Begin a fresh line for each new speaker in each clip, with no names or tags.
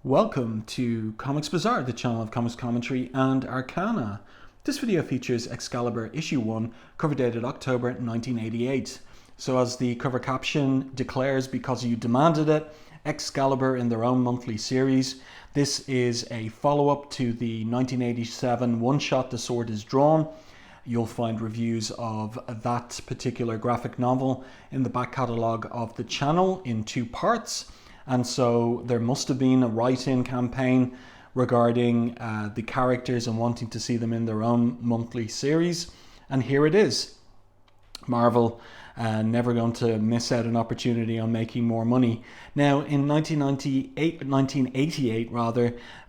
Welcome to Comics Bazaar, the channel of comics commentary and arcana. This video features Excalibur issue 1, cover dated October 1988. So as the cover caption declares, because you demanded it, Excalibur in their own monthly series. This is a follow-up to the 1987 one-shot The Sword is Drawn. You'll find reviews of that particular graphic novel in the back catalogue of the channel in two parts. And so there must have been a write-in campaign regarding the characters and wanting to see them in their own monthly series. And here it is. Marvel never going to miss out an opportunity on making more money. Now, in 1988,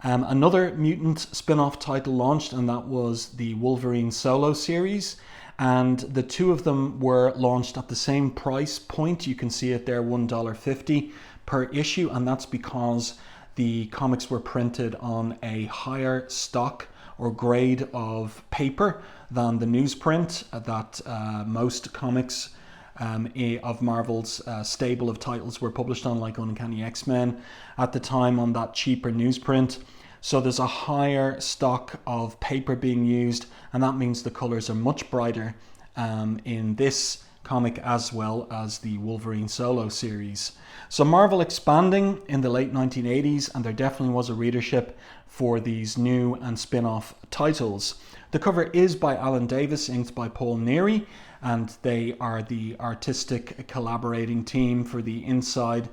another mutant spin-off title launched, and that was the Wolverine solo series. And the two of them were launched at the same price point. You can see it there, $1.50 per issue, and that's because the comics were printed on a higher stock or grade of paper than the newsprint that most comics of Marvel's stable of titles were published on, like Uncanny X-Men at the time, on that cheaper newsprint. So there's a higher stock of paper being used, and that means the colors are much brighter in this comic as well as the Wolverine solo series. So Marvel expanding in the late 1980s, and there definitely was a readership for these new and spin-off titles. The cover is by Alan Davis, inked by Paul Neary, and they are the artistic collaborating team for the inside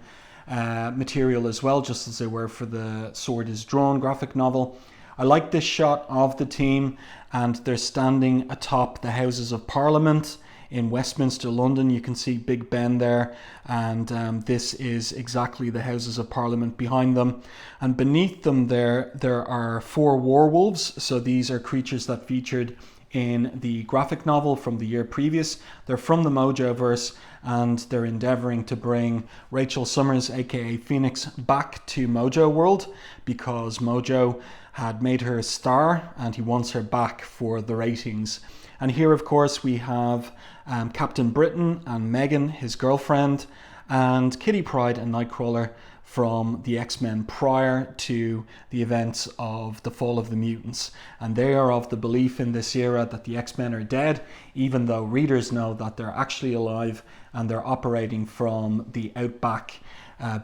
material as well, just as they were for the Sword is Drawn graphic novel. I like this shot of the team, and they're standing atop the Houses of Parliament in Westminster, London. You can see Big Ben there, and this is exactly the Houses of Parliament behind them. And beneath them there are four Warwolves. So these are creatures that featured in the graphic novel from the year previous. They're from the Mojoverse, and they're endeavoring to bring Rachel Summers, aka Phoenix, back to Mojo World, because Mojo had made her a star and he wants her back for the ratings. And here, of course, we have Captain Britain and Megan, his girlfriend, and Kitty Pryde and Nightcrawler from the X-Men prior to the events of the Fall of the Mutants. And they are of the belief in this era that the X-Men are dead, even though readers know that they're actually alive and they're operating from the Outback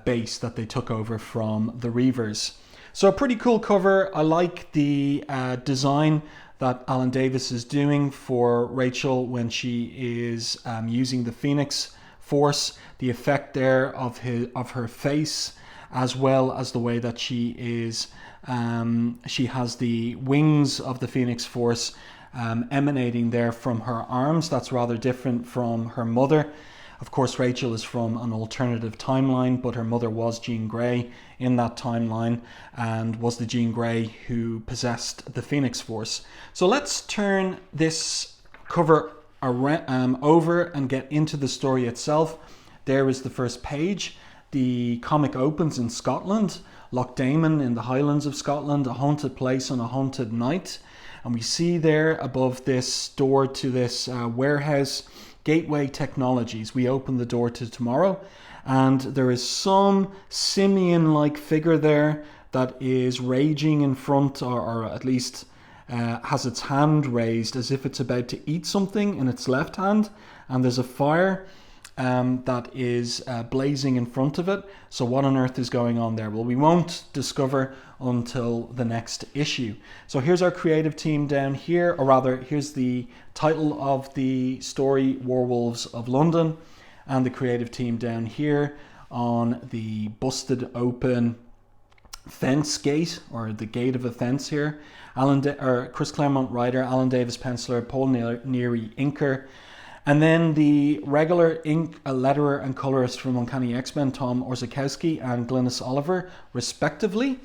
base that they took over from the Reavers. So a pretty cool cover. I like the design that Alan Davis is doing for Rachel when she is using the Phoenix Force. The effect there of her face, as well as the way that she is, she has the wings of the Phoenix Force emanating there from her arms. That's rather different from her mother. Of course, Rachel is from an alternative timeline, but her mother was Jean Grey in that timeline, and was the Jean Grey who possessed the Phoenix Force. So let's turn this cover over and get into the story itself. There is the first page. The comic opens in Scotland, Loch Damon in the Highlands of Scotland, a haunted place on a haunted night. And we see there above this door to this warehouse, Gateway Technologies. We open the door to tomorrow, and there is some simian-like figure there that is raging in front, or at least has its hand raised as if it's about to eat something in its left hand, and there's a fire that is blazing in front of it. So what on earth is going on there? Well, we won't discover until the next issue. So here's our creative team down here, or rather, here's the title of the story, Warwolves of London, and the creative team down here on the busted open fence gate, or the gate of a fence here. Chris Claremont writer, Alan Davis penciler, Paul Neary inker. And then the regular letterer and colorist from Uncanny X-Men, Tom Orzechowski and Glynis Oliver, respectively.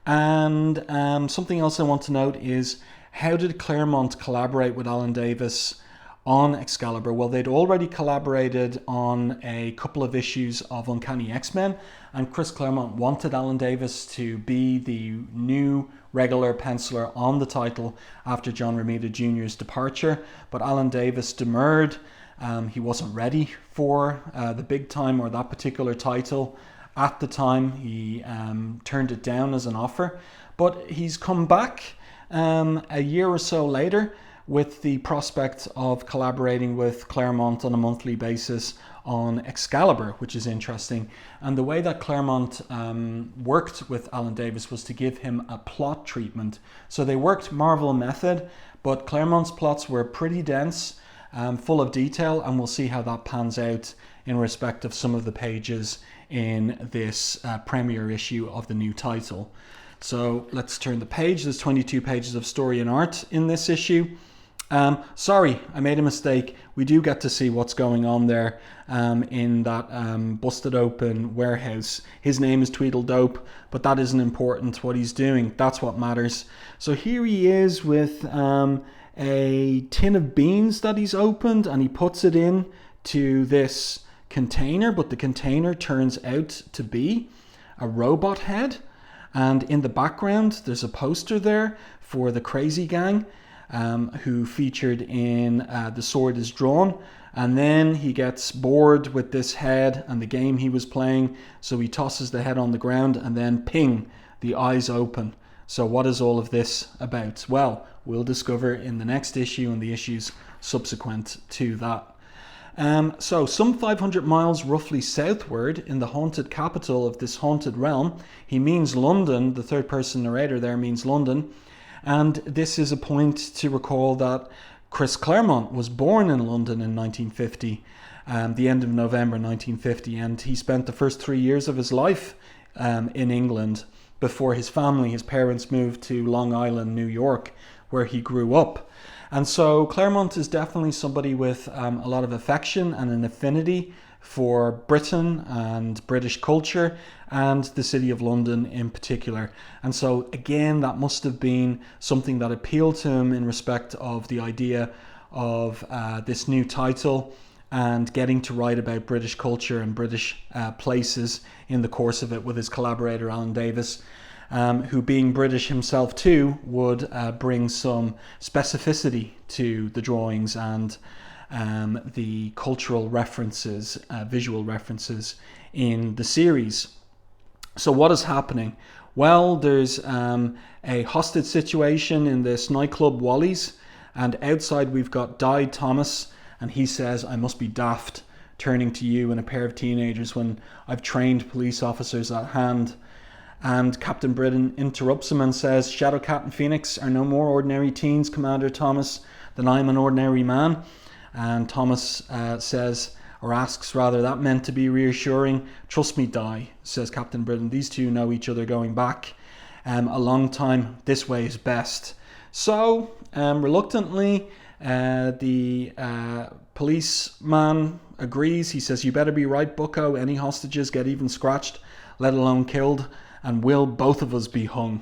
And something else I want to note is, how did Claremont collaborate with Alan Davis on Excalibur? Well, they'd already collaborated on a couple of issues of Uncanny X-Men, and Chris Claremont wanted Alan Davis to be the new regular penciler on the title after John Romita Jr.'s departure, but Alan Davis demurred. He wasn't ready for the big time or that particular title, At the time, he turned it down as an offer, but he's come back a year or so later with the prospect of collaborating with Claremont on a monthly basis on Excalibur, which is interesting. And the way that Claremont worked with Alan Davis was to give him a plot treatment. So they worked Marvel method, but Claremont's plots were pretty dense, full of detail, and we'll see how that pans out in respect of some of the pages in this premiere issue of the new title. So let's turn the page. There's 22 pages of story and art in this issue. Sorry, I made a mistake. We do get to see what's going on there in that busted open warehouse. His name is Tweedledope, but that isn't important. What he's doing, that's what matters. So here he is with a tin of beans that he's opened, and he puts it in to this container, but the container turns out to be a robot head. And in the background, there's a poster there for the Crazy Gang, who featured in The Sword is Drawn. And then he gets bored with this head and the game he was playing, so he tosses the head on the ground, and then ping, the eyes open. So what is all of this about? Well, we'll discover in the next issue and the issues subsequent to that. So some 500 miles roughly southward in the haunted capital of this haunted realm, he means London. The third person narrator there means London. And this is a point to recall that Chris Claremont was born in London in 1950, the end of November 1950, and he spent the first 3 years of his life in England before his family, his parents, moved to Long Island, New York, where he grew up. And so Claremont is definitely somebody with a lot of affection and an affinity for Britain and British culture and the city of London in particular. And so again, that must have been something that appealed to him in respect of the idea of this new title and getting to write about British culture and British places in the course of it with his collaborator Alan Davis. Who, being British himself too, would bring some specificity to the drawings and the cultural references, visual references in the series. So what is happening? Well, there's a hostage situation in this nightclub Wally's, and outside we've got Died Thomas, and he says, "I must be daft turning to you and a pair of teenagers when I've trained police officers at hand." And Captain Britain interrupts him and says, "Shadowcat and Phoenix are no more ordinary teens, Commander Thomas, than I'm an ordinary man." And Thomas says, or asks rather, "That meant to be reassuring. Trust me, Di," says Captain Britain. "These two know each other going back a long time. This way is best." So, reluctantly, the policeman agrees. He says, "You better be right, bucko. Any hostages get even scratched, let alone killed, and will both of us be hung."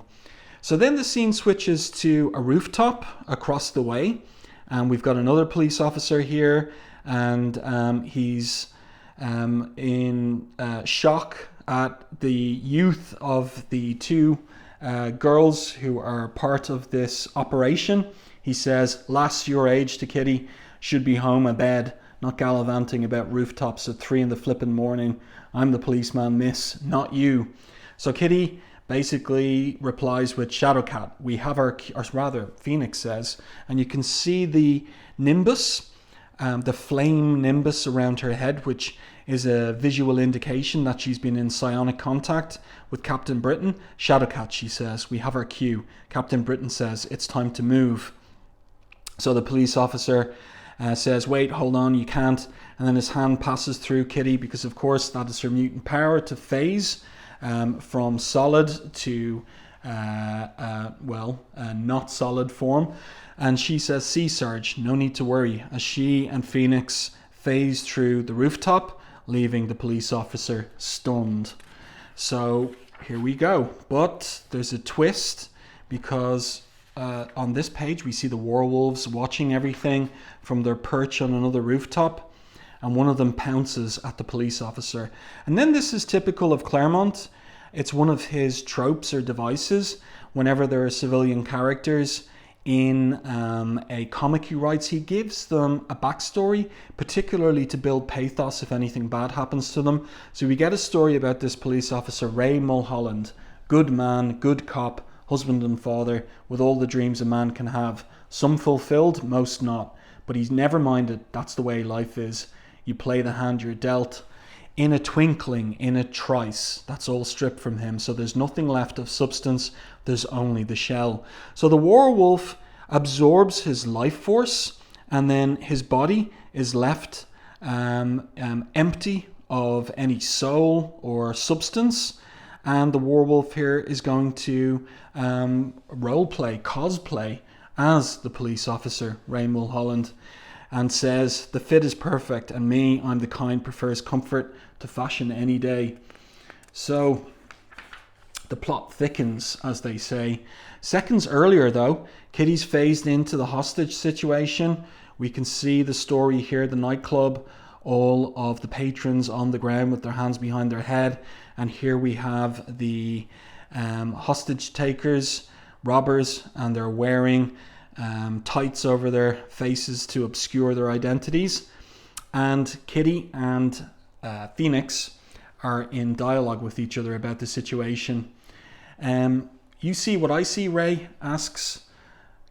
So then the scene switches to a rooftop across the way, and we've got another police officer here, and he's in shock at the youth of the two girls who are part of this operation. He says, "Lass your age to Kitty should be home abed, not gallivanting about rooftops at 3 in the flippin' morning. I'm the policeman, miss, not you." So Kitty basically replies with, "Shadowcat, we have our," or rather Phoenix says, and you can see the nimbus, the flame nimbus around her head, which is a visual indication that she's been in psionic contact with Captain Britain. "Shadowcat," she says, "we have our cue." Captain Britain says, "It's time to move." So the police officer says, "Wait, hold on, you can't." And then his hand passes through Kitty, because of course that is her mutant power to phase from solid to not solid form. And she says, "See, Sarge, no need to worry," as she and Phoenix phase through the rooftop, leaving the police officer stunned. So here we go. But there's a twist, because on this page we see the Warwolves watching everything from their perch on another rooftop, and one of them pounces at the police officer. And then this is typical of Claremont. It's one of his tropes or devices. Whenever there are civilian characters in a comic he writes. He gives them a backstory, particularly to build pathos if anything bad happens to them. So we get a story about this police officer, Ray Mulholland. Good man, good cop, husband and father, with all the dreams a man can have. Some fulfilled, most not. But he's never minded. That's the way life is. You play the hand you're dealt. In a twinkling, in a trice, that's all stripped from him. So there's nothing left of substance. There's only the shell. So the werewolf absorbs his life force, and then his body is left empty of any soul or substance. And the werewolf here is going to roleplay, cosplay as the police officer, Ray Mulholland, and says, the fit is perfect, and me, I'm the kind prefers comfort to fashion any day. So the plot thickens, as they say. Seconds earlier, though, Kitty's phased into the hostage situation. We can see the story here, the nightclub, all of the patrons on the ground with their hands behind their head. And here we have the hostage takers, robbers, and they're wearing tights over their faces to obscure their identities. And Kitty and Phoenix are in dialogue with each other about the situation. You see what I see, Ray? Asks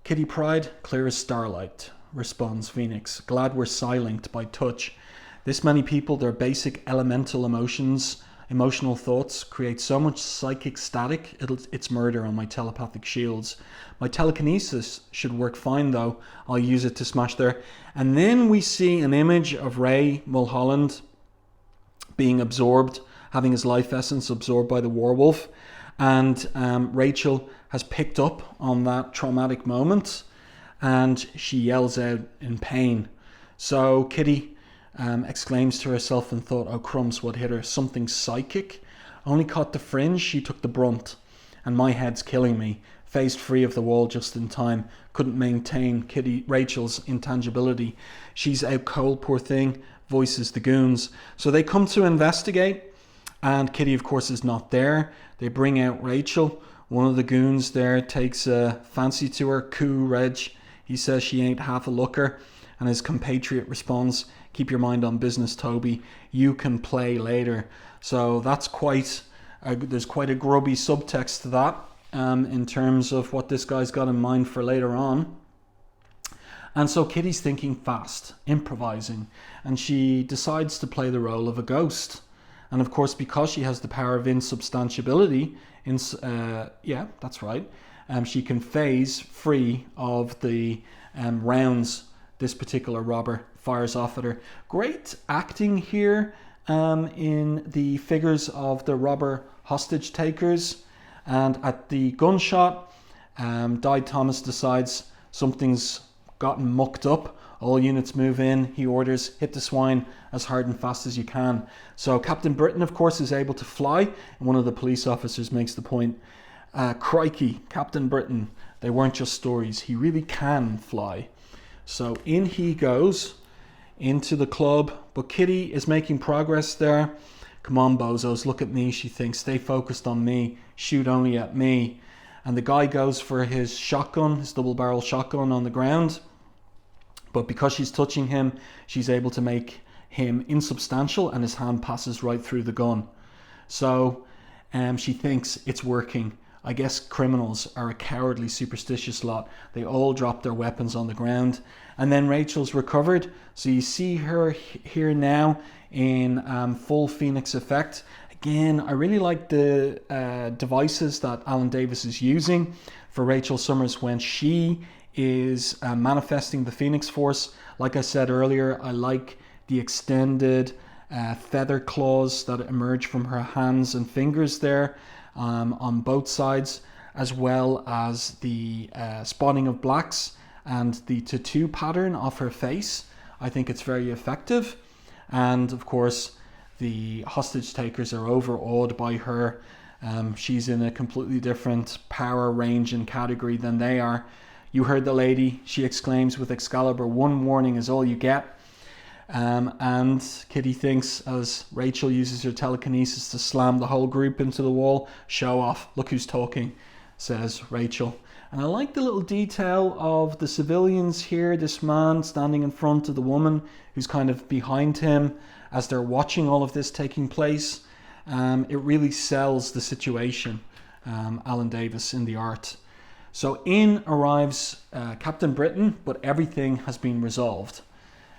Kitty Pryde. Clear as starlight, responds Phoenix. Glad we're silent by touch. This many people, their basic elemental emotional thoughts create so much psychic static, it's murder on my telepathic shields. My telekinesis should work fine though. I'll use it to smash their... And then we see an image of Ray Mulholland being absorbed, having his life essence absorbed by the werewolf. And Rachel has picked up on that traumatic moment and she yells out in pain. So Kitty exclaims to herself and thought, oh crumbs, what hit her? Something psychic? Only caught the fringe, she took the brunt. And my head's killing me. Phased free of the wall just in time. Couldn't maintain Rachel's intangibility. She's out cold, poor thing. Voices the goons. So they come to investigate. And Kitty, of course, is not there. They bring out Rachel. One of the goons there takes a fancy to her. Coo, Reg. He says she ain't half a looker. And his compatriot responds, keep your mind on business, Toby. You can play later. So that's there's quite a grubby subtext to that in terms of what this guy's got in mind for later on. And so Kitty's thinking fast, improvising, and she decides to play the role of a ghost. And of course, because she has the power of insubstantiability, that's right, she can phase free of the rounds this particular robber fires off at her. Great acting here in the figures of the robber hostage takers. And at the gunshot, Di Thomas decides something's gotten mucked up. All units move in. He orders, hit the swine as hard and fast as you can. So Captain Britain, of course, is able to fly. And one of the police officers makes the point, crikey, Captain Britain, they weren't just stories. He really can fly. So in he goes into the club. But Kitty is making progress there. Come on, bozos, look at me, she thinks. Stay focused on me. Shoot only at me. And the guy goes for his shotgun, his double-barrel shotgun on the ground. But because she's touching him, she's able to make him insubstantial and his hand passes right through the gun. So she thinks it's working. I guess criminals are a cowardly, superstitious lot. They all drop their weapons on the ground. And then Rachel's recovered. So you see her here now in full Phoenix effect. Again, I really like the devices that Alan Davis is using for Rachel Summers when she is manifesting the Phoenix Force. Like I said earlier, I like the extended feather claws that emerge from her hands and fingers there on both sides, as well as the spawning of blacks and the tattoo pattern of her face. I think it's very effective. And of course, the hostage takers are overawed by her. She's in a completely different power range and category than they are. You heard the lady, she exclaims with Excalibur, one warning is all you get. And Kitty thinks, as Rachel uses her telekinesis to slam the whole group into the wall, show off, look who's talking. says Rachel. And I like the little detail of the civilians here, this man standing in front of the woman who's kind of behind him as they're watching all of this taking place. It really sells the situation, Alan Davis in the art. So in arrives Captain Britain, but everything has been resolved.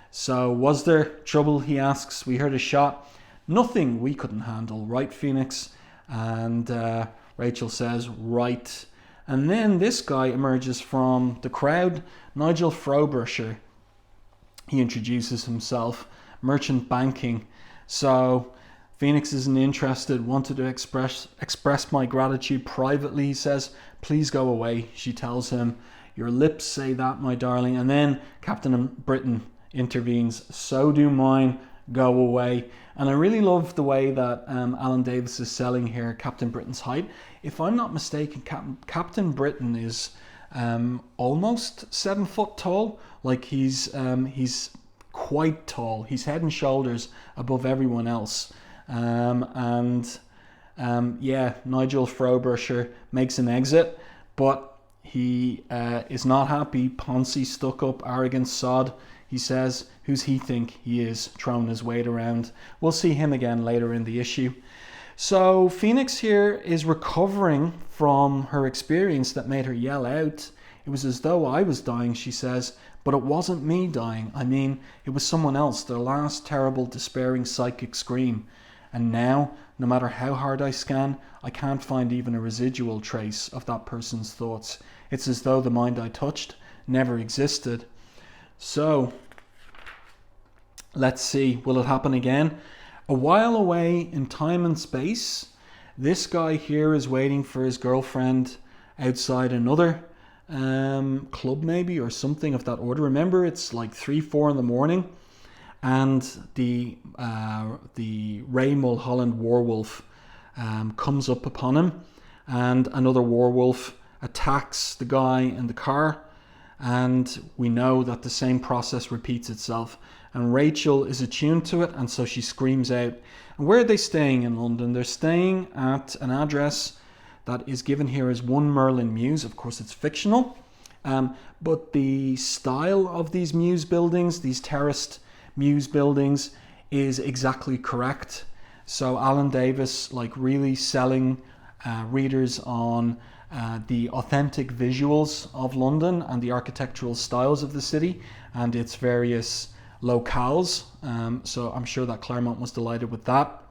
So was there trouble, he asks. We heard a shot. Nothing we couldn't handle, right, Phoenix? And Rachel says, right. And then this guy emerges from the crowd, Nigel Frobisher. He introduces himself, merchant banking. So Phoenix isn't interested, wanted to express my gratitude privately, he says. Please go away, she tells him. Your lips say that, my darling. And then Captain Britain intervenes. So do mine, go away. And I really love the way that Alan Davis is selling here Captain Britain's height. If I'm not mistaken, Captain Britain is almost 7 foot tall. Like he's quite tall. He's head and shoulders above everyone else. Nigel Frobisher makes an exit, but he is not happy. Poncy, stuck up, arrogant sod. He says, who's he think he is, throwing his weight around. We'll see him again later in the issue. So Phoenix here is recovering from her experience that made her yell out. It was as though I was dying, she says, but it wasn't me dying. I mean, it was someone else, their last terrible, despairing psychic scream. And now, no matter how hard I scan, I can't find even a residual trace of that person's thoughts. It's as though the mind I touched never existed. So, let's see, will it happen again? A while away in time and space, this guy here is waiting for his girlfriend outside another club maybe, or something of that order. Remember, it's like 3-4 in the morning, and the Ray Mulholland Warwolf comes up upon him, and another Warwolf attacks the guy in the car. And we know that the same process repeats itself. And Rachel is attuned to it, and so she screams out. And where are they staying in London? They're staying at an address that is given here as 1 Merlin Mews. Of course, it's fictional. But the style of these Mews buildings, these terraced Mews buildings, is exactly correct. So Alan Davis, really selling readers on the authentic visuals of London and the architectural styles of the city and its various locales. So I'm sure that Claremont was delighted with that.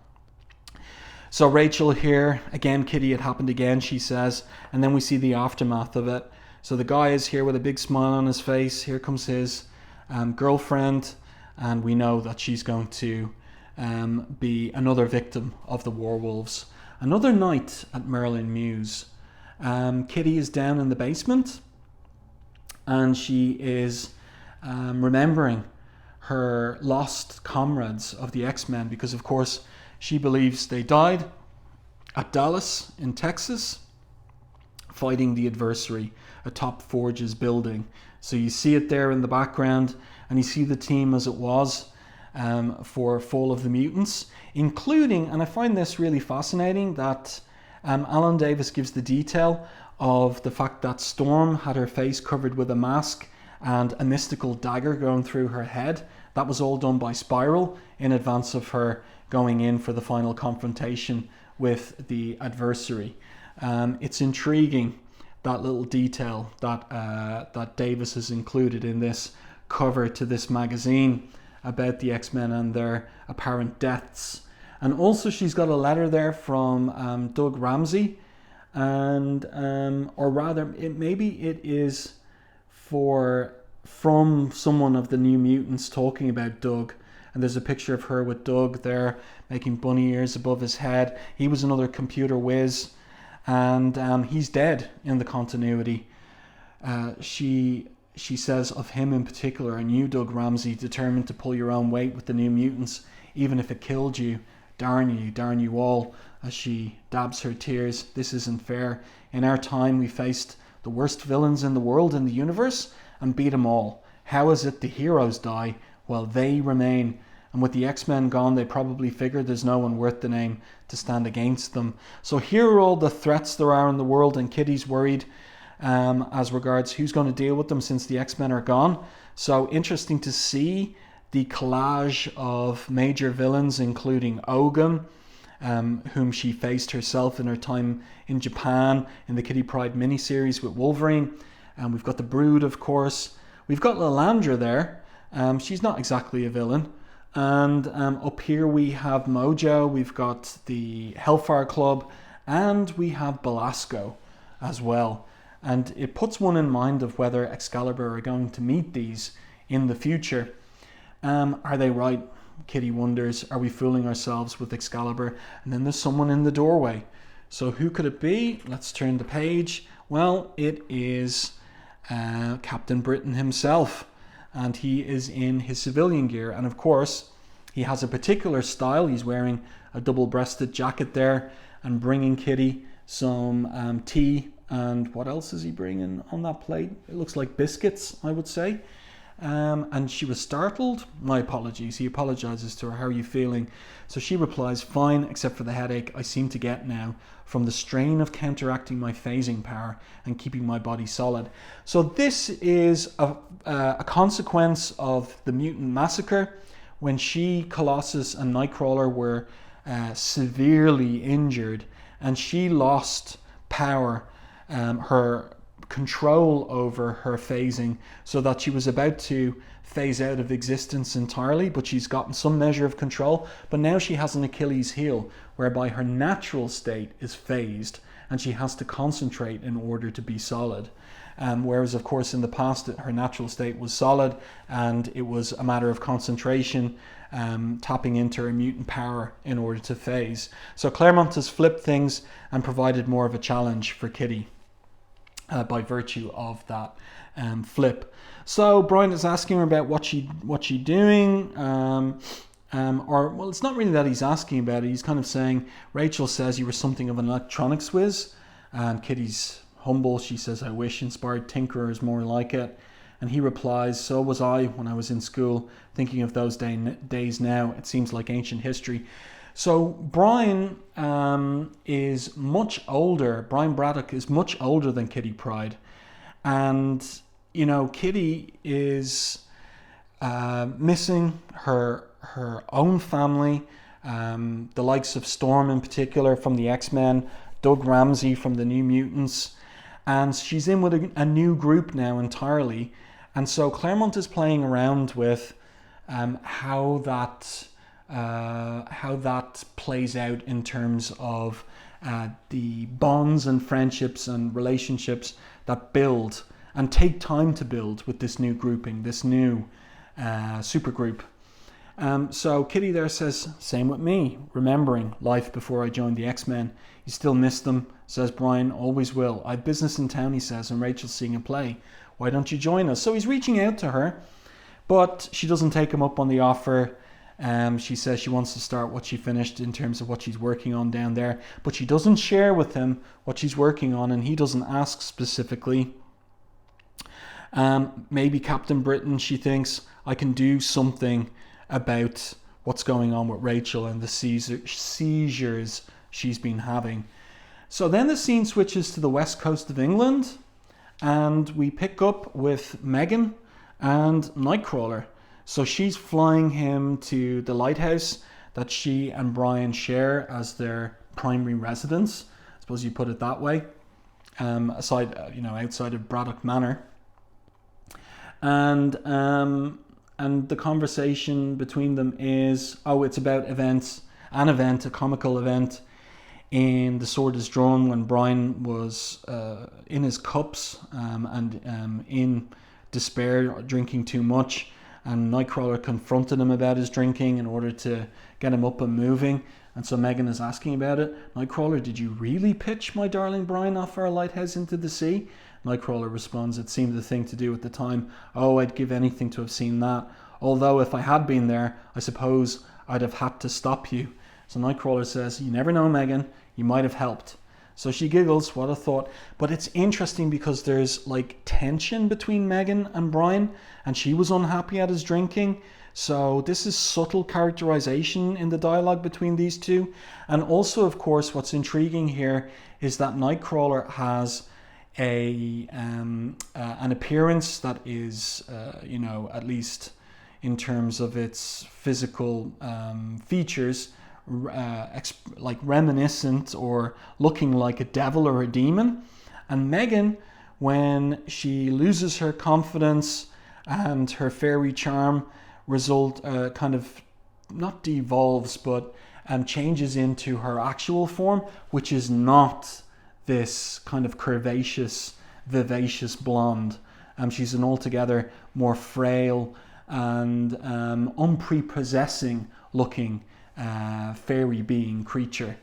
So Rachel here, again, Kitty, it happened again, she says, and then we see the aftermath of it. So the guy is here with a big smile on his face. Here comes his girlfriend, and we know that she's going to be another victim of the Warwolves. Another night at Merlin Mews. Kitty is down in the basement, and she is remembering her lost comrades of the X-Men, because of course she believes they died at Dallas in Texas fighting the adversary atop Forge's building. So you see it there in the background, and you see the team as it was for Fall of the Mutants, including, and I find this really fascinating, that Alan Davis gives the detail of the fact that Storm had her face covered with a mask and a mystical dagger going through her head. That was all done by Spiral in advance of her going in for the final confrontation with the adversary. It's intriguing, that little detail that Davis has included in this cover to this magazine about the X-Men and their apparent deaths. And also she's got a letter there from Doug Ramsey, and or rather maybe it is from someone of the New Mutants talking about Doug. And there's a picture of her with Doug there making bunny ears above his head. He was another computer whiz, and he's dead in the continuity. She says of him in particular, and you, Doug Ramsey, determined to pull your own weight with the New Mutants, even if it killed you. Darn you all, as she dabs her tears. This isn't fair. In our time, we faced the worst villains in the world, in the universe, and beat them all. How is it the heroes die while they remain? And with the X-Men gone, they probably figured there's no one worth the name to stand against them. So here are all the threats there are in the world, and Kitty's worried as regards who's going to deal with them since the X-Men are gone. So interesting to see the collage of major villains, including Ogun, whom she faced herself in her time in Japan in the Kitty Pryde miniseries with Wolverine. And we've got the Brood, of course. We've got Lilandra there. She's not exactly a villain. And up here we have Mojo, we've got the Hellfire Club, and we have Belasco as well. And it puts one in mind of whether Excalibur are going to meet these in the future. Are they right? Kitty wonders. Are we fooling ourselves with Excalibur? And then there's someone in the doorway. So who could it be? Let's turn the page. Well, it is Captain Britain himself. And he is in his civilian gear. And of course, he has a particular style. He's wearing a double-breasted jacket there and bringing Kitty some tea. And what else is he bringing on that plate? It looks like biscuits, I would say. And she was startled. My apologies. He apologizes to her. How are you feeling? So she replies, fine, except for the headache I seem to get now from the strain of counteracting my phasing power and keeping my body solid. So this is a consequence of the mutant massacre when she, Colossus, and Nightcrawler were severely injured, and she lost power, her control over her phasing, so that she was about to phase out of existence entirely, but she's gotten some measure of control. But now she has an Achilles heel whereby her natural state is phased and she has to concentrate in order to be solid. Whereas of course in the past her natural state was solid and it was a matter of concentration, tapping into her mutant power in order to phase. So Claremont has flipped things and provided more of a challenge for Kitty by virtue of that flip. So Brian is asking her about what she doing, or well, it's not really that he's asking about it. He's kind of saying, Rachel says you were something of an electronics whiz, and Kitty's humble. She says, I wish. Inspired tinkerer is more like it. And he replies, so was I when I was in school, thinking of those days now. It seems like ancient history. So Brian is much older. Brian Braddock is much older than Kitty Pryde. And, you know, Kitty is missing her own family, the likes of Storm in particular from the X-Men, Doug Ramsey from the New Mutants. And she's in with a new group now entirely. And so Claremont is playing around with how that plays out in terms of the bonds and friendships and relationships that build and take time to build with this new grouping, this new supergroup. So Kitty there says, same with me, remembering life before I joined the X-Men. You still miss them, says Brian, always will. I have business in town, he says, and Rachel's seeing a play. Why don't you join us? So he's reaching out to her, but she doesn't take him up on the offer. She says she wants to start what she finished in terms of what she's working on down there, but she doesn't share with him what she's working on, and he doesn't ask specifically. Maybe Captain Britain, she thinks, I can do something about what's going on with Rachel and the seizures she's been having. So then the scene switches to the west coast of England, and we pick up with Megan and Nightcrawler. So she's flying him to the lighthouse that she and Brian share as their primary residence. I suppose you put it that way. Outside of Braddock Manor. And the conversation between them is, it's about a comical event in The Sword is Drawn when Brian was in his cups and in despair, drinking too much, and Nightcrawler confronted him about his drinking in order to get him up and moving. And so Megan is asking about it. Nightcrawler, did you really pitch my darling Brian off our lighthouse into the sea? Nightcrawler responds, it seemed the thing to do at the time. Oh, I'd give anything to have seen that. Although if I had been there, I suppose I'd have had to stop you. So Nightcrawler says, you never know, Megan, you might have helped. So she giggles, what a thought. But it's interesting because there's like tension between Megan and Brian, and she was unhappy at his drinking. So this is subtle characterization in the dialogue between these two. And also, of course, what's intriguing here is that Nightcrawler has an appearance that is, at least in terms of its physical features, like reminiscent or looking like a devil or a demon. And Megan, when she loses her confidence and her fairy charm, kind of not devolves, but changes into her actual form, which is not this kind of curvaceous, vivacious blonde. She's an altogether more frail and unprepossessing looking fairy being creature.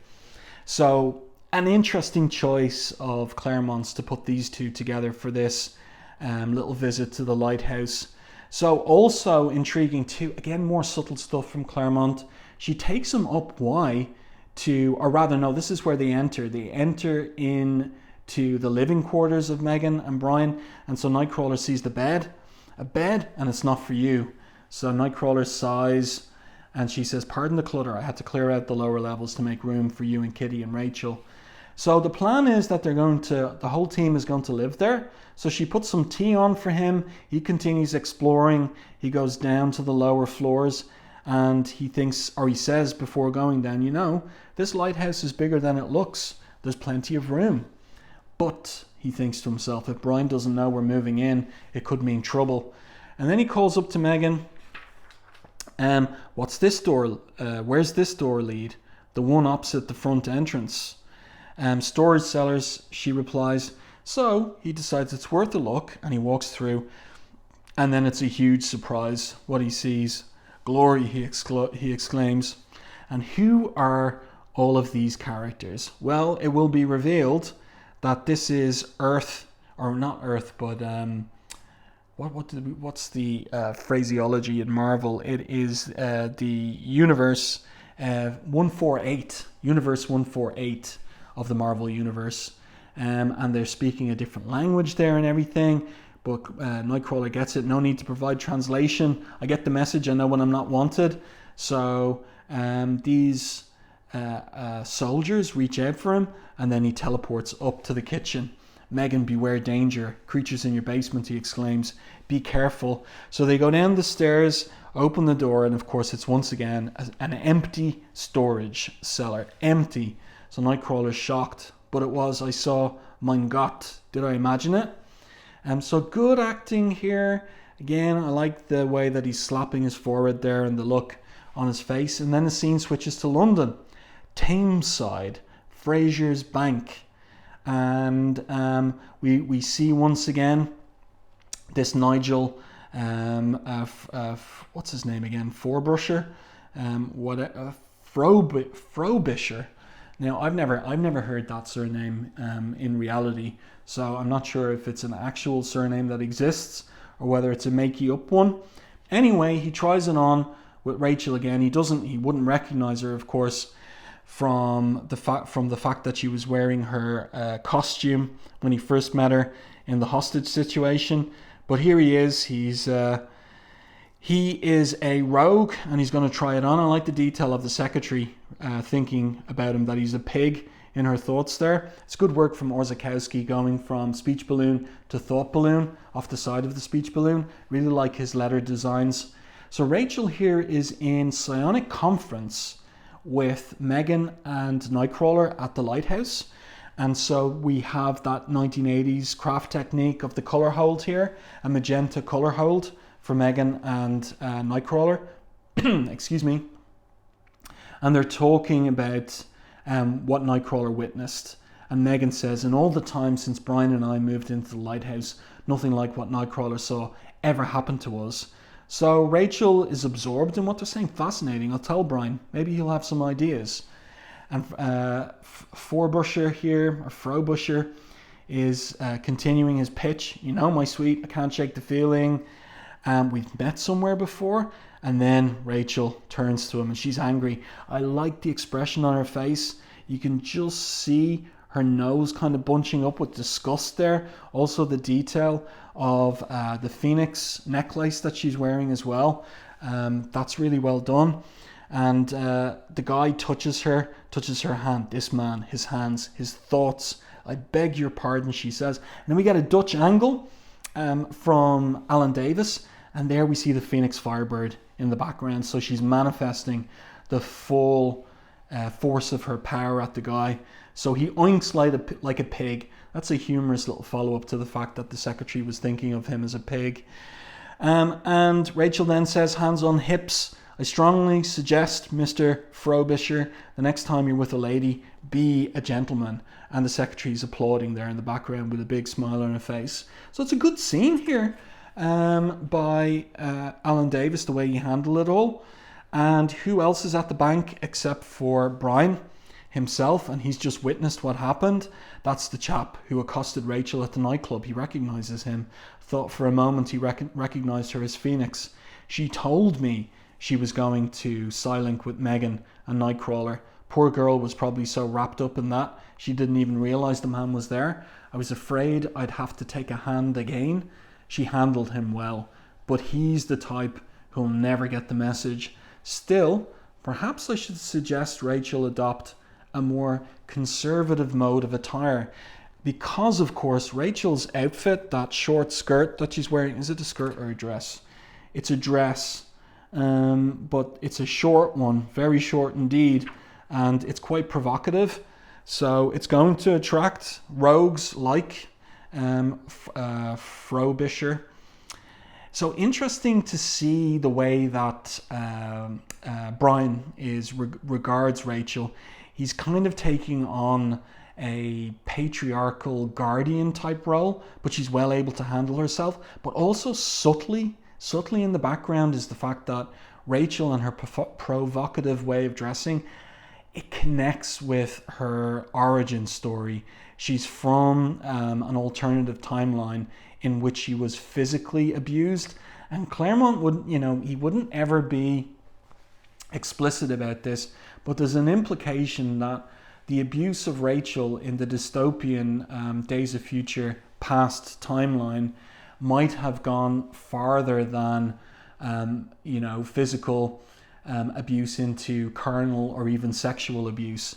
So an interesting choice of Claremont's to put these two together for this little visit to the lighthouse. So also intriguing too, again, more subtle stuff from Claremont. She takes him up this is where they enter. They enter into the living quarters of Megan and Brian. And so Nightcrawler sees a bed, and it's not for you. So Nightcrawler sighs, and she says, "Pardon the clutter. I had to clear out the lower levels to make room for you and Kitty and Rachel." So the plan is that the whole team is going to live there. So she puts some tea on for him. He continues exploring. He goes down to the lower floors, and he says before going down, this lighthouse is bigger than it looks. There's plenty of room. But he thinks to himself, if Brian doesn't know we're moving in, it could mean trouble. And then he calls up to Megan. What's this door? Where's this door lead? The one opposite the front entrance. Storage cellars, she replies. So he decides it's worth a look, and he walks through, and then it's a huge surprise what he sees. "Glory," he exclaims. And who are all of these characters? Well, it will be revealed that this is Earth, or not Earth, but what's the phraseology in Marvel? It is the universe 148, Universe 148 of the Marvel Universe. And they're speaking a different language there and everything, but Nightcrawler gets it. No need to provide translation. I get the message. I know when I'm not wanted. So these soldiers reach out for him, and then he teleports up to the kitchen. "Megan, beware danger. Creatures in your basement," he exclaims. "Be careful." So they go down the stairs, open the door, and of course it's once again an empty storage cellar. Empty. So Nightcrawler's shocked. But it was, I saw, mein Gott, did I imagine it? So good acting here. Again, I like the way that he's slapping his forehead there and the look on his face. And then the scene switches to London. Tameside, Fraser's Bank. And we see once again this Nigel, what's his name again? Forbrusher? Frobisher. Now, I've never heard that surname in reality, so I'm not sure if it's an actual surname that exists or whether it's a make-up one. Anyway, he tries it on with Rachel again. He wouldn't recognize her, of course, from the fact that she was wearing her costume when he first met her in the hostage situation. But here he is. He is a rogue, and he's going to try it on. I like the detail of the secretary thinking about him, that he's a pig in her thoughts there. It's good work from Orzechowski going from speech balloon to thought balloon off the side of the speech balloon. Really like his letter designs. So Rachel here is in psionic conference with Megan and Nightcrawler at the lighthouse. And so we have that 1980s craft technique of the color hold here, a magenta color hold for Megan and Nightcrawler. Excuse me. And they're talking about what Nightcrawler witnessed. And Megan says, "In all the time since Brian and I moved into the lighthouse, nothing like what Nightcrawler saw ever happened to us." So Rachel is absorbed in what they're saying. Fascinating. I'll tell Brian. Maybe he'll have some ideas. And Frobisher here, or Frobisher, is continuing his pitch. "You know, my sweet, I can't shake the feeling. We've met somewhere before." And then Rachel turns to him and she's angry. I like the expression on her face. You can just see her nose kind of bunching up with disgust there. Also the detail of the phoenix necklace that she's wearing as well. That's really well done. And the guy touches her hand. This man, his hands, his thoughts. I beg your pardon, she says. And then we get a Dutch angle from Alan Davis, and there we see the Phoenix Firebird in the background. So she's manifesting the full force of her power at the guy. So he oinks like a pig. That's a humorous little follow-up to the fact that the secretary was thinking of him as a pig. And Rachel then says, hands on hips. I strongly suggest, Mr. Frobisher, the next time you're with a lady, be a gentleman. And the secretary's applauding there in the background with a big smile on her face. So it's a good scene here by Alan Davis, the way he handled it all. And who else is at the bank except for Brian himself? And he's just witnessed what happened. That's the chap who accosted Rachel at the nightclub. He recognizes him. Thought for a moment he recognized her as Phoenix. She told me she was going to Silink with Megan and Nightcrawler. Poor girl was probably so wrapped up in that she didn't even realize the man was there. I was afraid I'd have to take a hand again. She handled him well, but he's the type who'll never get the message. Still, perhaps I should suggest Rachel adopt a more conservative mode of attire, because of course Rachel's outfit, that short skirt that she's wearing, is it a skirt or a dress? It's a dress, but it's a short one, very short indeed, and it's quite provocative. So it's going to attract rogues like Frobisher. So interesting to see the way that Brian regards Rachel. He's kind of taking on a patriarchal guardian type role, but she's well able to handle herself. But also subtly in the background is the fact that Rachel and her provocative way of dressing, it connects with her origin story. She's from an alternative timeline in which she was physically abused, and Claremont wouldn't ever be explicit about this, but there's an implication that the abuse of Rachel in the dystopian Days of Future Past timeline might have gone farther than physical abuse into carnal or even sexual abuse.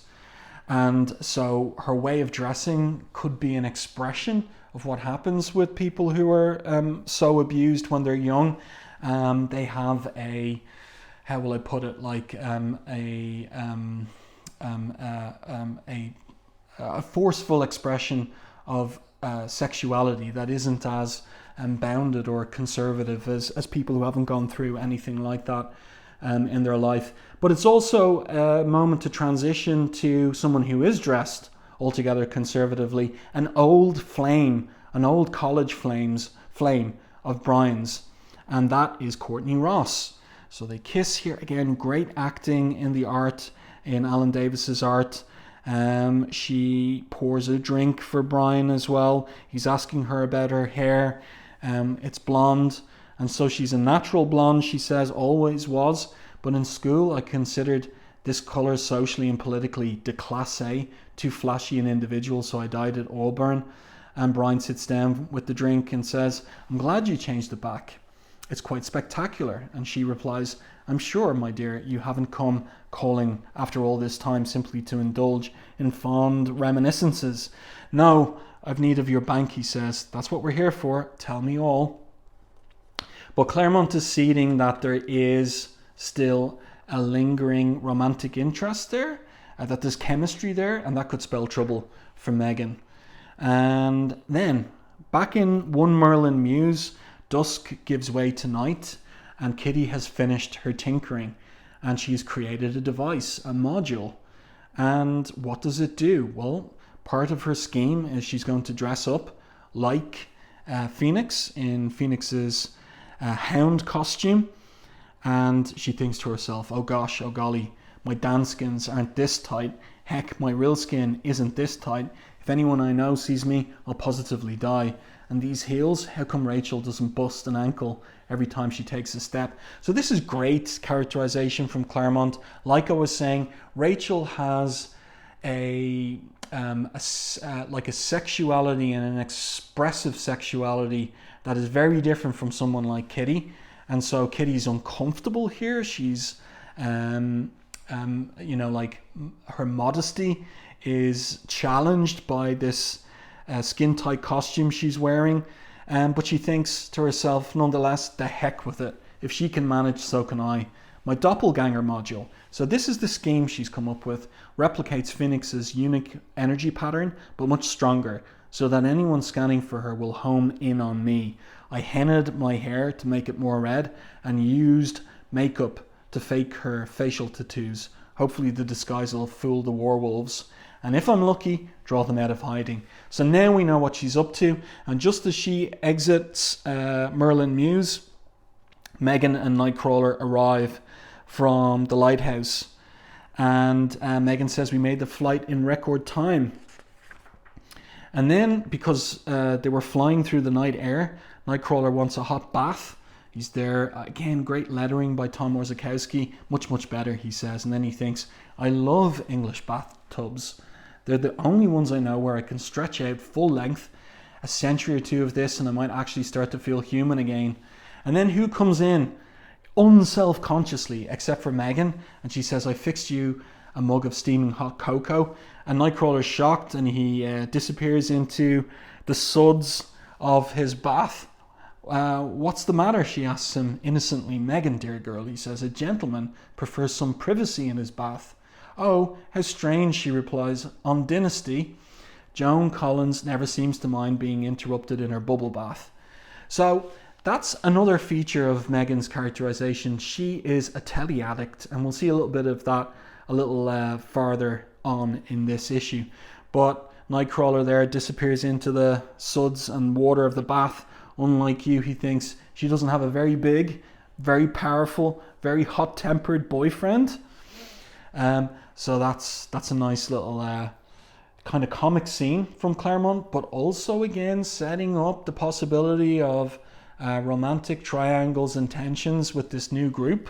And so her way of dressing could be an expression of what happens with people who are so abused when they're young. They have a, how will I put it, like a forceful expression of sexuality that isn't as bounded or conservative as people who haven't gone through anything like that in their life. But it's also a moment to transition to someone who is dressed altogether conservatively, an old college flame of Brian's, and that is Courtney Ross. So they kiss here again. Great acting in the art, in Alan Davis's art. She pours a drink for Brian as well. He's asking her about her hair. It's blonde, and so she's a natural blonde, she says, always was. But in school, I considered this colour socially and politically déclassé, too flashy an individual, so I dyed it Auburn. And Brian sits down with the drink and says, I'm glad you changed it back. It's quite spectacular. And she replies, I'm sure, my dear, you haven't come calling after all this time simply to indulge in fond reminiscences. No, I've need of your bank, he says. That's what we're here for. Tell me all. But Claremont is ceding that there is still a lingering romantic interest there, that there's chemistry there, and that could spell trouble for Megan. And then, back in One Merlin Muse, dusk gives way to night, and Kitty has finished her tinkering, and she's created a device, a module. And what does it do? Well, part of her scheme is she's going to dress up like Phoenix in Phoenix's hound costume. And she thinks to herself, oh gosh, oh golly, my dance skins aren't this tight. Heck, my real skin isn't this tight. If anyone I know sees me, I'll positively die. And these heels, how come Rachel doesn't bust an ankle every time she takes a step? So this is great characterization from Claremont. Like I was saying, Rachel has a sexuality and an expressive sexuality that is very different from someone like Kitty. And so Kitty's uncomfortable here. She's, like her modesty is challenged by this skin-tight costume she's wearing. But she thinks to herself, nonetheless, the heck with it. If she can manage, so can I. My doppelganger module. So this is the scheme she's come up with. Replicates Phoenix's unique energy pattern, but much stronger, so that anyone scanning for her will home in on me. I hennaed my hair to make it more red and used makeup to fake her facial tattoos. Hopefully the disguise will fool the Warwolves. And if I'm lucky, draw them out of hiding. So now we know what she's up to. And just as she exits Merlin Mews, Megan and Nightcrawler arrive from the lighthouse. And Megan says, we made the flight in record time. And then, because they were flying through the night air, Nightcrawler wants a hot bath. He's there, again, great lettering by Tom Orzechowski. Much, much better, he says. And then he thinks, I love English bathtubs. They're the only ones I know where I can stretch out full length. A century or two of this and I might actually start to feel human again. And then who comes in? Unself-consciously, except for Megan. And she says, I fixed you a mug of steaming hot cocoa. And Nightcrawler's shocked and he disappears into the suds of his bath. What's the matter? She asks him innocently. Megan, dear girl, he says, a gentleman prefers some privacy in his bath. Oh, how strange, she replies. On Dynasty, Joan Collins never seems to mind being interrupted in her bubble bath. So that's another feature of Megan's characterization. She is a telly addict, and we'll see a little bit of that a little farther on in this issue. But Nightcrawler there disappears into the suds and water of the bath. Unlike you, he thinks she doesn't have a very big, very powerful, very hot-tempered boyfriend. So that's a nice little kind of comic scene from Claremont, but also again setting up the possibility of romantic triangles and tensions with this new group.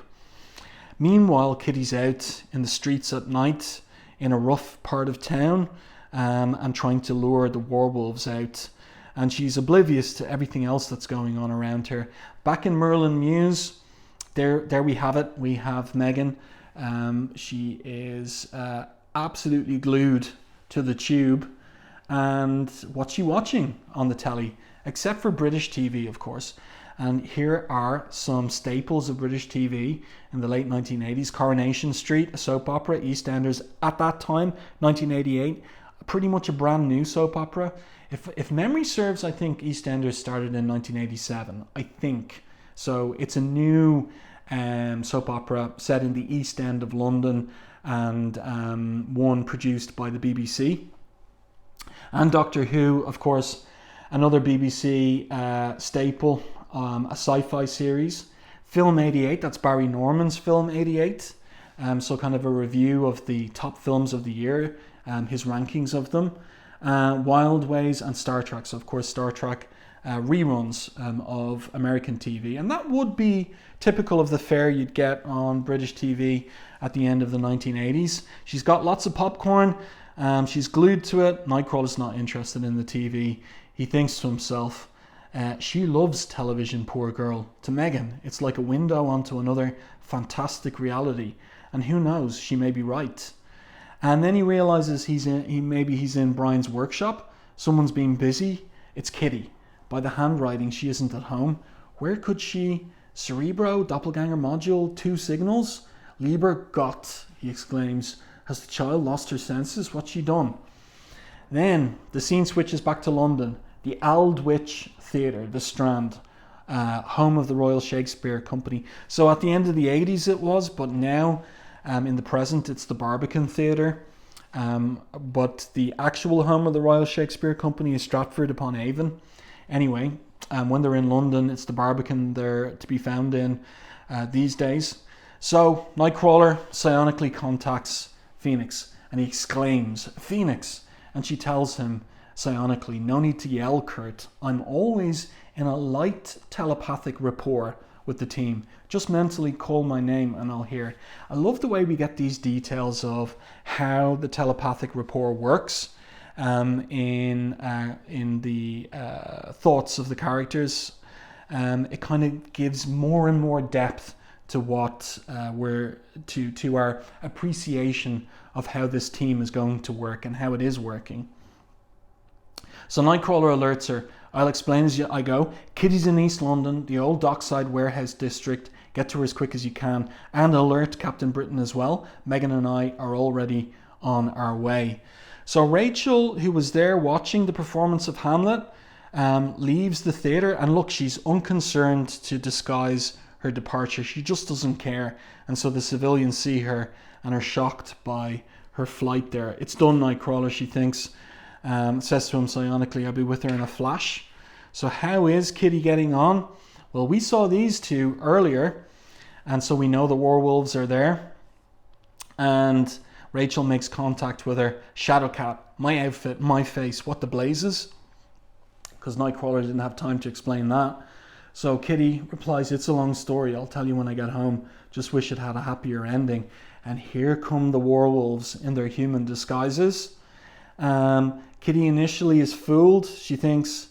Meanwhile, Kitty's out in the streets at night in a rough part of town and trying to lure the Warwolves out. And she's oblivious to everything else that's going on around her. Back in Merlin Mews, there we have it. We have Megan. She is absolutely glued to the tube. And what's she watching on the telly? Except for British TV, of course. And here are some staples of British TV in the late 1980s. Coronation Street, a soap opera. EastEnders at that time, 1988. Pretty much a brand new soap opera. If memory serves, I think EastEnders started in 1987. I think. So it's a new soap opera set in the East End of London and one produced by the BBC. And Doctor Who, of course, another BBC staple, a sci-fi series. Film 88, that's Barry Norman's Film 88. So kind of a review of the top films of the year, his rankings of them. Wild Ways and Star Trek. So of course Star Trek reruns of American TV, and that would be typical of the fare you'd get on British TV at the end of the 1980s. She's got lots of popcorn, she's glued to it. Nightcrawler's not interested in the TV. He thinks to himself, she loves television, poor girl. To Megan, it's like a window onto another fantastic reality, and who knows, she may be right. And then he realizes he's in Brian's workshop. Someone's been busy. It's Kitty. By the handwriting, she isn't at home. Where could she? Cerebro, doppelganger module, 2 signals. Lieber Gott, he exclaims. Has the child lost her senses? What's she done? Then the scene switches back to London. The Aldwych Theatre, the Strand, home of the Royal Shakespeare Company. So at the end of the 80s it was, but now in the present, it's the Barbican Theatre, but the actual home of the Royal Shakespeare Company is Stratford upon Avon. Anyway, when they're in London, it's the Barbican they're to be found in these days. So Nightcrawler psionically contacts Phoenix, and he exclaims, "Phoenix!" And she tells him psionically, "No need to yell, Kurt. I'm always in a light telepathic rapport with the team. Just mentally call my name and I'll hear." I love the way we get these details of how the telepathic rapport works in the thoughts of the characters. it kind of gives more and more depth to what to our appreciation of how this team is going to work and how it is working. So Nightcrawler alerts her. I'll explain as I go. Kitty's in East London, the old dockside warehouse district. Get to her as quick as you can. And alert Captain Britain as well. Megan and I are already on our way. So Rachel, who was there watching the performance of Hamlet, leaves the theatre. And look, she's unconcerned to disguise her departure. She just doesn't care. And so the civilians see her and are shocked by her flight there. It's done, Nightcrawler, she thinks. Says to him psionically, I'll be with her in a flash. So how is Kitty getting on? Well, we saw these two earlier, and so we know the Warwolves are there. And Rachel makes contact with her. Shadowcat, my outfit, my face, what the blazes? Because Nightcrawler didn't have time to explain that. So Kitty replies, it's a long story, I'll tell you when I get home. Just wish it had a happier ending. And here come the Warwolves in their human disguises. Kitty initially is fooled. She thinks,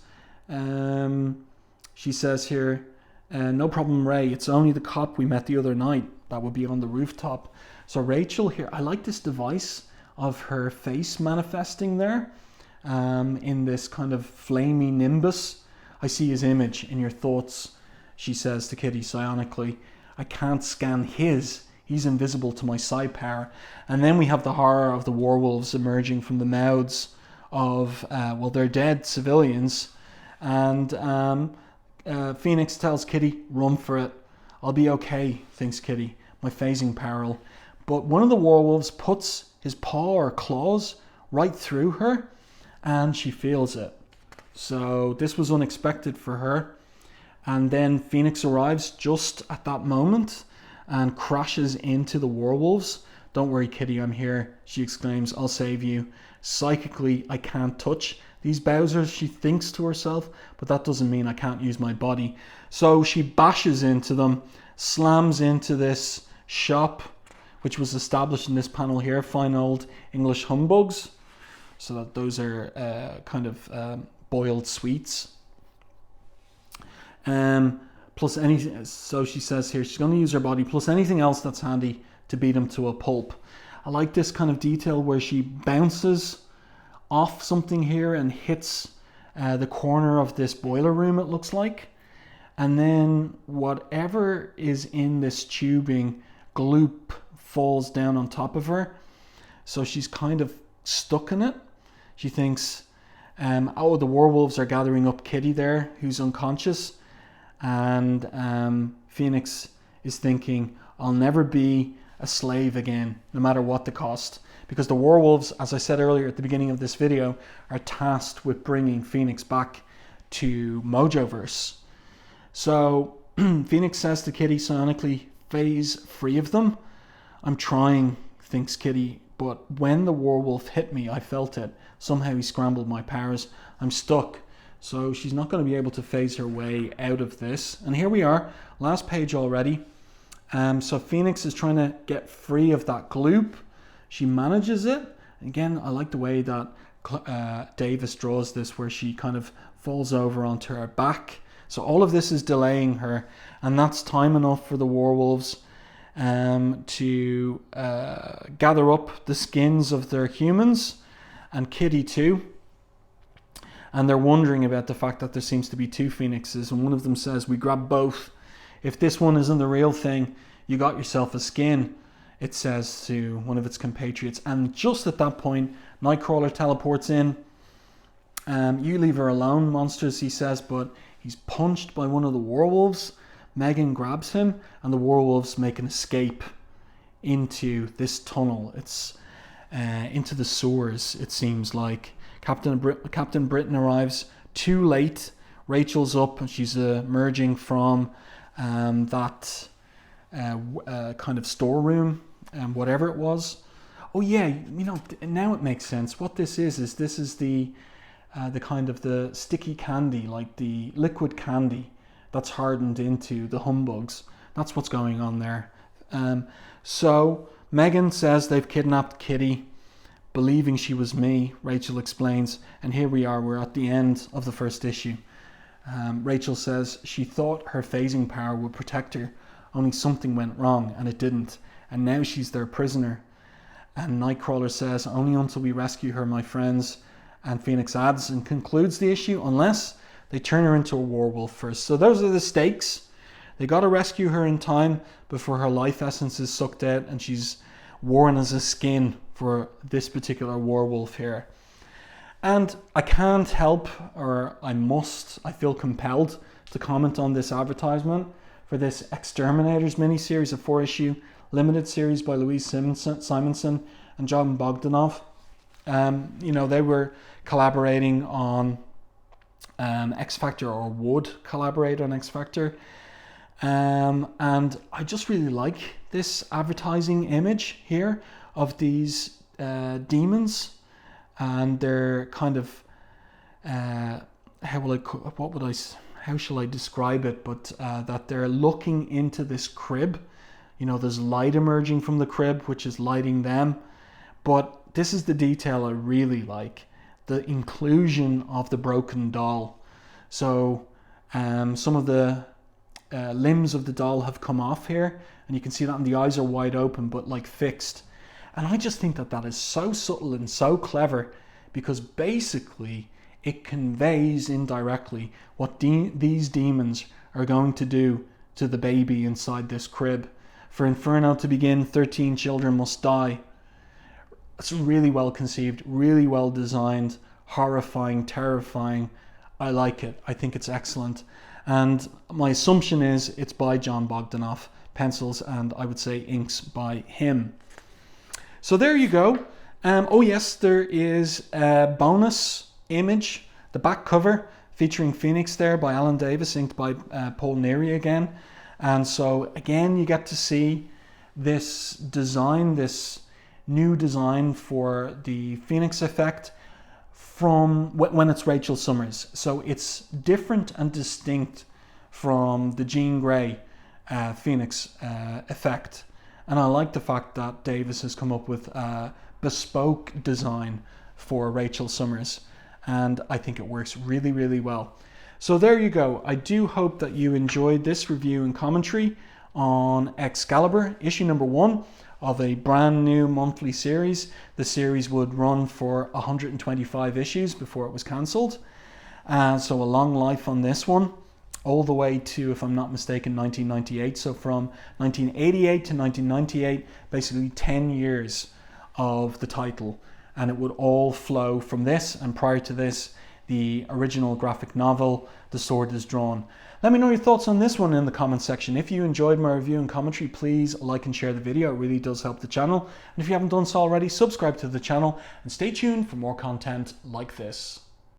she says here, no problem, Ray. It's only the cop we met the other night that would be on the rooftop. So Rachel here, I like this device of her face manifesting there in this kind of flamey nimbus. I see his image in your thoughts, she says to Kitty psionically. I can't scan his. He's invisible to my psi power. And then we have the horror of the Warwolves emerging from the mouths of, they're dead civilians. And Phoenix tells Kitty, run for it. I'll be okay, thinks Kitty. My phasing power. But one of the Warwolves puts his paw or claws right through her, and she feels it. So this was unexpected for her. And then Phoenix arrives just at that moment and crashes into the Warwolves. Don't worry, Kitty, I'm here, she exclaims. I'll save you. Psychically, I can't touch these Bowsers, she thinks to herself, but that doesn't mean I can't use my body. So she bashes into them, slams into this shop, which was established in this panel here, fine old English humbugs. So that those are boiled sweets. Plus anything, so she says here, she's going to use her body plus anything else that's handy to beat him to a pulp. I like this kind of detail where she bounces off something here and hits the corner of this boiler room, it looks like. And then whatever is in this tubing, gloop, falls down on top of her. So she's kind of stuck in it. She thinks, the Warwolves are gathering up Kitty there, who's unconscious. And Phoenix is thinking, I'll never be a slave again, no matter what the cost. Because the Warwolves, as I said earlier at the beginning of this video, are tasked with bringing Phoenix back to Mojoverse. So Phoenix says to Kitty psionically, phase free of them. I'm trying, thinks Kitty, but when the Warwolf hit me, I felt it. Somehow he scrambled my powers. I'm stuck. So she's not going to be able to phase her way out of this. And here we are, last page already. So Phoenix is trying to get free of that gloop. She manages it. Again, I like the way that Davis draws this, where she kind of falls over onto her back. So all of this is delaying her, and that's time enough for the Warwolves to gather up the skins of their humans, and Kitty too. And they're wondering about the fact that there seems to be two Phoenixes, and one of them says, we grab both. If this one isn't the real thing, you got yourself a skin, it says to one of its compatriots. And just at that point, Nightcrawler teleports in. You leave her alone, monsters, he says, but he's punched by one of the Warwolves. Megan grabs him, and the Warwolves make an escape into this tunnel. It's into the sewers, it seems like. Captain Britain arrives too late. Rachel's up, and she's emerging from that kind of storeroom, whatever it was. Oh yeah, now it makes sense. What this is the kind of the sticky candy, like the liquid candy that's hardened into the humbugs. That's what's going on there. So Megan says they've kidnapped Kitty, believing she was me, Rachel explains. And here we are, we're at the end of the first issue. Rachel says she thought her phasing power would protect her, only something went wrong and it didn't, and now she's their prisoner. And Nightcrawler says, only until we rescue her, my friends. And Phoenix adds and concludes the issue, unless they turn her into a werewolf first. So those are the stakes. They got to rescue her in time before her life essence is sucked out and she's worn as a skin for this particular werewolf here. And I can't help, or I feel compelled to comment on this advertisement for this Exterminators miniseries, a 4-issue limited series by Louise Simonson and John Bogdanov. They were collaborating on X Factor, or would collaborate on X Factor. And I just really like this advertising image here of these demons, and they're kind of how shall I describe it? But that they're looking into this crib. There's light emerging from the crib, which is lighting them. But this is the detail I really like: the inclusion of the broken doll. So some of the limbs of the doll have come off here, and you can see that, and the eyes are wide open but like fixed. And I just think that is so subtle and so clever, because basically it conveys indirectly what these demons are going to do to the baby inside this crib. For Inferno to begin, 13 children must die. It's really well conceived, really well designed, horrifying, terrifying. I like it. I think it's excellent. And my assumption is it's by John Bogdanov, pencils, and I would say inks by him. So there you go. Oh yes, there is a bonus image, the back cover, featuring Phoenix there by Alan Davis, inked by Paul Neary again. And so again, you get to see this design, this new design for the Phoenix effect from when it's Rachel Summers. So it's different and distinct from the Jean Grey Phoenix effect. And I like the fact that Davis has come up with a bespoke design for Rachel Summers. And I think it works really, really well. So there you go. I do hope that you enjoyed this review and commentary on Excalibur, issue number 1 of a brand new monthly series. The series would run for 125 issues before it was cancelled. So a long life on this one, all the way to, if I'm not mistaken, 1998. So from 1988 to 1998, basically 10 years of the title. And it would all flow from this, and prior to this, the original graphic novel, The Sword is Drawn. Let me know your thoughts on this one in the comment section. If you enjoyed my review and commentary, please like and share the video. It really does help the channel. And if you haven't done so already, subscribe to the channel and stay tuned for more content like this.